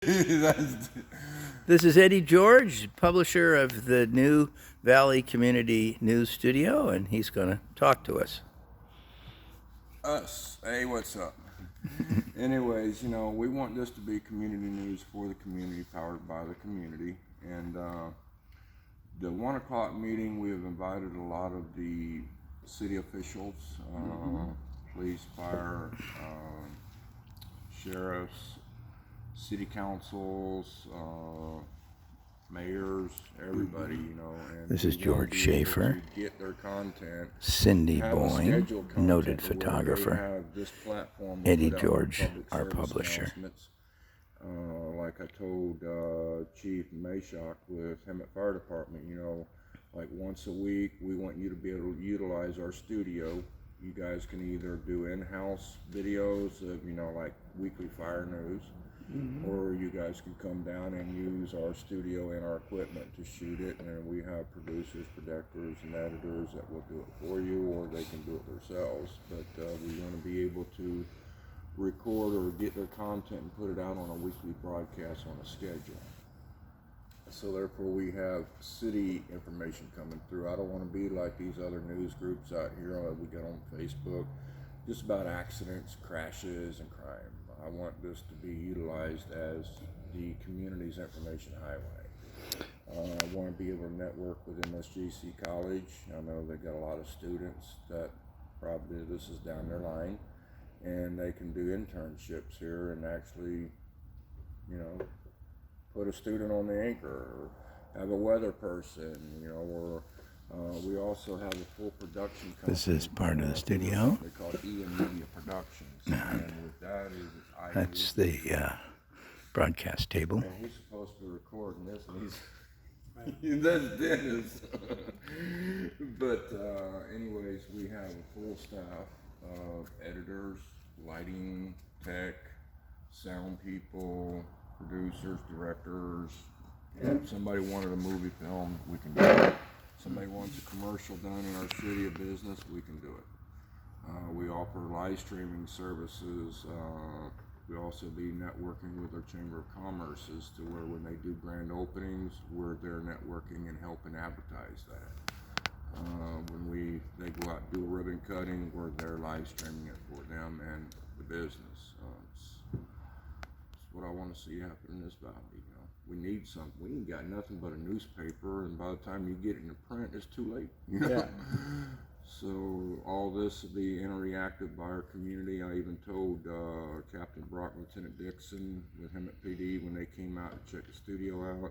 This is Eddie George, publisher of the New Valley Community News Studio, and he's going to talk to us. Hey, what's up? Anyways, we want this to be community news for the community, powered by the community. And the 1 o'clock meeting, we have invited a lot of the city officials, police, fire, sheriffs, city councils, mayors, everybody, and this is George Schaefer, get their content. Cindy Boeing, noted photographer, Eddie George, our publisher. Like I told Chief Mayshok with Hemet Fire Department, like once a week, we want you to be able to utilize our studio. You guys can either do in-house videos of, like weekly fire news, or you guys can come down and use our studio and our equipment to shoot it, and we have producers, projectors, and editors that will do it for you, or they can do it themselves. But we want to be able to record or get their content and put it out on a weekly broadcast on a schedule. So therefore we have city information coming through. I don't want to be like these other news groups out here that we get on Facebook, just about accidents, crashes, and crime. I want this to be utilized as the community's information highway. I want to be able to network with MSGC College. I know they got a lot of students that probably this is down their line, and they can do internships here and actually, put a student on the anchor, or have a weather person, or we also have a full production company. This is part of the studio. They call it Ian Media Productions. And with that is that's the broadcast table. And he's supposed to be recording this, and that's Dennis. But anyways, we have a full staff of editors, lighting, tech, sound people, producers, directors. If somebody wanted a movie film, we can do it. Somebody wants a commercial done in our city of business, we can do it. We offer live streaming services. We also be networking with our Chamber of Commerce as to where when they do grand openings, we're there networking and helping advertise that. When they go out and do a ribbon cutting, we're there live streaming it for them and the business. It's what I want to see happen in this valley. We need something. We ain't got nothing but a newspaper, and by the time you get it in print, it's too late. Yeah. So all this will be interactive by our community. I even told Captain Brock, Lieutenant Dixon with Hemet PD when they came out to check the studio out.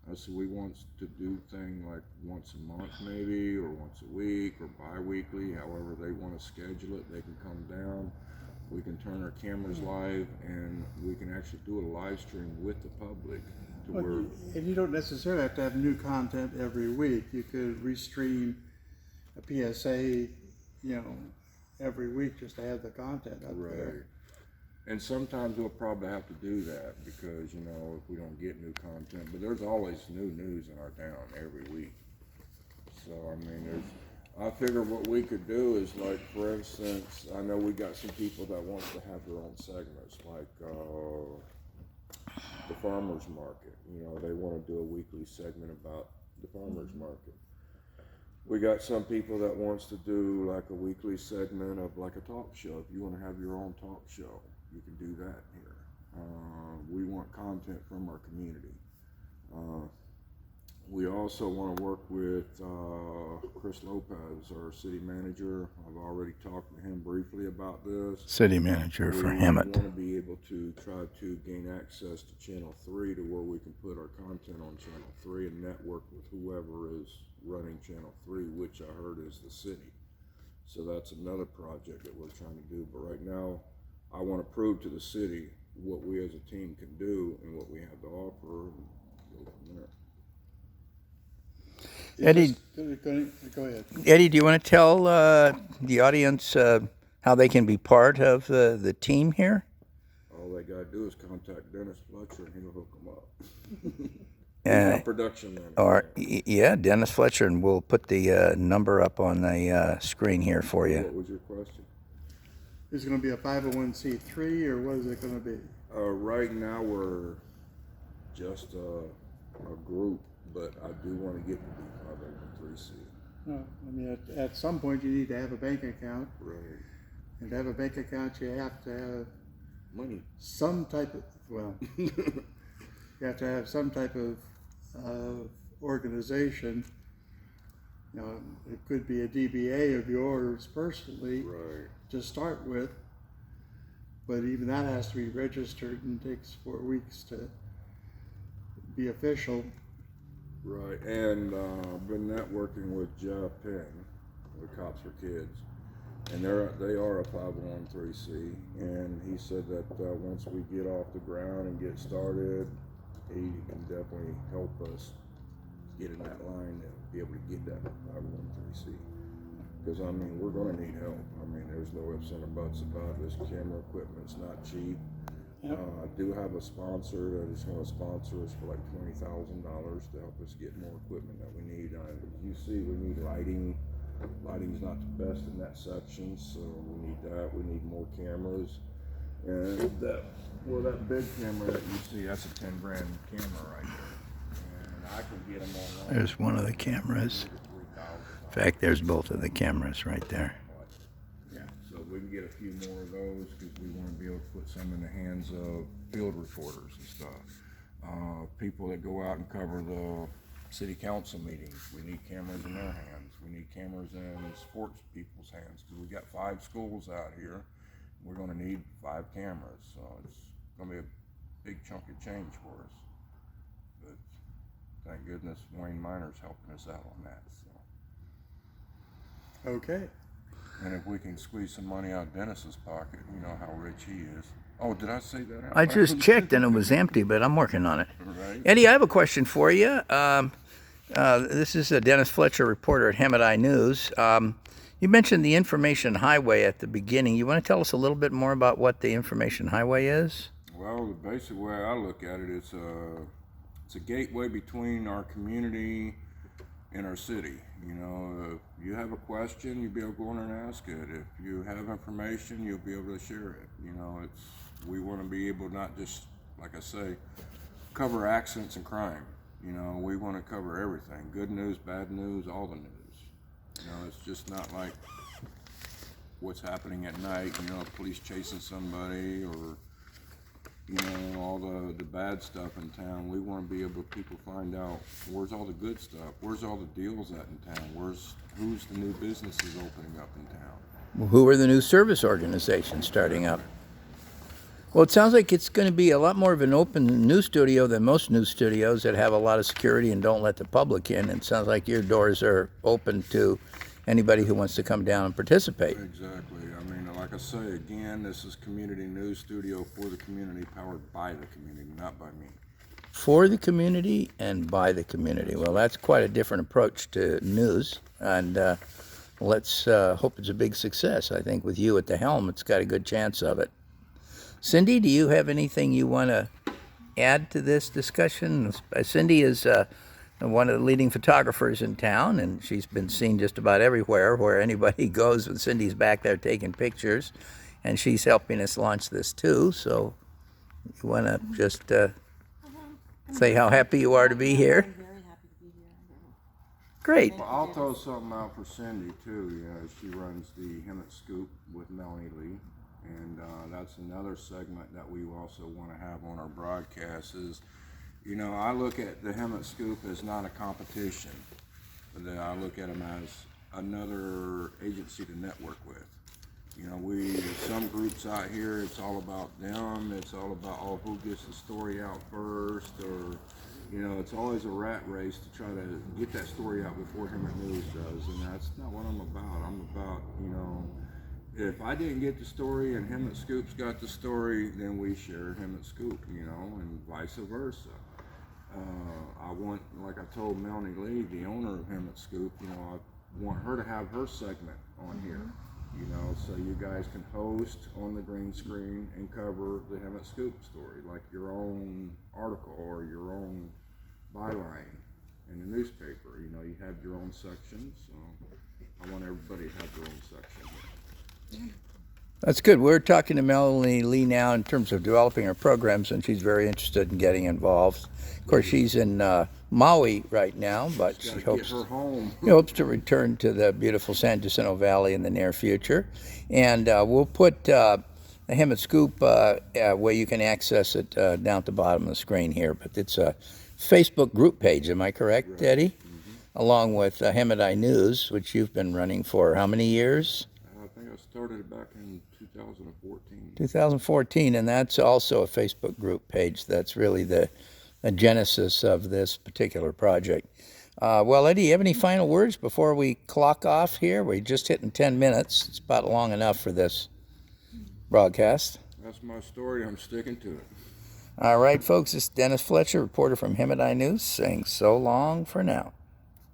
I said we want to do things like once a month maybe, or once a week, or bi-weekly. However they want to schedule it, they can come down. We can turn our cameras live, and we can actually do a live stream with the public. And you don't necessarily have to have new content every week. You could restream a PSA, every week just to have the content up there. And sometimes we'll probably have to do that because, if we don't get new content, but there's always new news in our town every week. So, I figure what we could do is, like, for instance, I know we got some people that want to have their own segments, like the farmers market. They want to do a weekly segment about the farmers market. We got some people that wants to do like a weekly segment of like a talk show. If you want to have your own talk show, you can do that here. We want content from our community. We also want to work with Chris Lopez, our city manager. I've already talked to him briefly about this. City manager for Hemet. We want to be able to try to gain access to Channel 3 to where we can put our content on Channel 3 and network with whoever is running Channel 3, which I heard is the city. So that's another project that we're trying to do. But right now, I want to prove to the city what we as a team can do and what we have to offer, and go from there. Eddie, go ahead. Eddie, do you want to tell the audience how they can be part of the team here? All they got to do is contact Dennis Fletcher and he'll hook them up. Production manager. Dennis Fletcher, and we'll put the number up on the screen here for you. What was your question? Is it going to be a 501c3 or what is it going to be? Right now we're just a group, but I do want to get to be 501(c). No, I mean, at some point you need to have a bank account. Right. And to have a bank account, you have to have Money. some type of, well, you have to have some type of organization. You know, it could be a DBA of yours personally Right. to start with, but even that has to be registered and takes 4 weeks to be official. Right, and I've been networking with Jeff Penn, with Cops for Kids, and they are a 501(c), and he said that once we get off the ground and get started, he can definitely help us get in that line and be able to get that 501(c). Because I mean, we're going to need help. I mean, there's no ifs and buts about this. Camera equipment's not cheap. Yep. I do have a sponsor that is going to sponsor us for like $20,000 to help us get more equipment that we need. You see, we need lighting. Lighting's not the best in that section, so we need that. We need more cameras. And that big camera that you see, that's a 10 grand camera right there. And I can get them online. There's one of the cameras. In fact, there's both of the cameras right there. So we can get a few more of those because we want to be able to put some in the hands of field reporters and stuff. People that go out and cover the city council meetings, we need cameras in their hands. We need cameras in sports people's hands because we got 5 schools out here. We're going to need 5 cameras, so it's going to be a big chunk of change for us. But thank goodness Wayne Minor's helping us out on that. So. Okay. And if we can squeeze some money out of Dennis's pocket, you know how rich he is. Oh, did I say that out I loud? just checked and it was empty, but I'm working on it. Right. Eddie, I have a question for you. This is Dennis Fletcher, reporter at Hemet and News. You mentioned the information highway at the beginning. You want to tell us a little bit more about what the information highway is? Well, the basic way I look at it, it's a gateway between our community and our city. You know, if you have a question, you'll be able to go in and ask it. If you have information, you'll be able to share it. You know, we want to be able to not just, like I say, cover accidents and crime. You know, we want to cover everything. Good news, bad news, all the news. You know, it's just not like what's happening at night, you know, police chasing somebody or, you know, all the bad stuff in town. We want to be able to people find out where's all the good stuff, where's all the deals at in town, who's the new businesses opening up in town. Well, who are the new service organizations starting up? Well, it sounds like it's going to be a lot more of an open news studio than most news studios that have a lot of security and don't let the public in. It sounds like your doors are open to anybody who wants to come down and participate. Exactly. I mean, like I say, again, this is community news studio for the community, powered by the community, not by me. For the community and by the community. Well, that's quite a different approach to news, and let's hope it's a big success. I think with you at the helm, it's got a good chance of it. Cindy, do you have anything you want to add to this discussion? Cindy is one of the leading photographers in town, and she's been seen just about everywhere where anybody goes. With Cindy's back there taking pictures, and she's helping us launch this too. So you want to just say how happy you are to be here? I'm very happy to be here. Great. Well, I'll throw something out for Cindy too. You know, she runs the Hemet Scoop with Melanie Lee. And that's another segment that we also want to have on our broadcast is, you know, I look at the Hemet Scoop as not a competition, but then I look at them as another agency to network with. You know, some groups out here, it's all about them. It's all about, who gets the story out first, or, you know, it's always a rat race to try to get that story out before Hemet News does, and that's not what I'm about. I'm about, you know, if I didn't get the story and Hemet Scoop's got the story, then we share Hemet Scoop, you know, and vice versa. I want, like I told Melanie Lee, the owner of Hemet Scoop, you know, I want her to have her segment on here, you know, so you guys can host on the green screen and cover the Hemet Scoop story, like your own article or your own byline in the newspaper. You know, you have your own section, so I want everybody to have their own section here. That's good. We're talking to Melanie Lee now in terms of developing her programs, and she's very interested in getting involved. Of course, she's in Maui right now, but she Gotta get hopes her home. hopes to return to the beautiful San Jacinto Valley in the near future. And we'll put the Hemet Scoop where you can access it down at the bottom of the screen here. But it's a Facebook group page, am I correct, Eddie? Mm-hmm. Along with Hemet News, which you've been running for how many years? I think I started it back in 2014. 2014, and that's also a Facebook group page. That's really the genesis of this particular project. Well, Eddie, you have any final words before we clock off here? We're just hitting 10 minutes. It's about long enough for this broadcast. That's my story. I'm sticking to it. All right, folks, this is Dennis Fletcher, reporter from Hemet News, saying so long for now.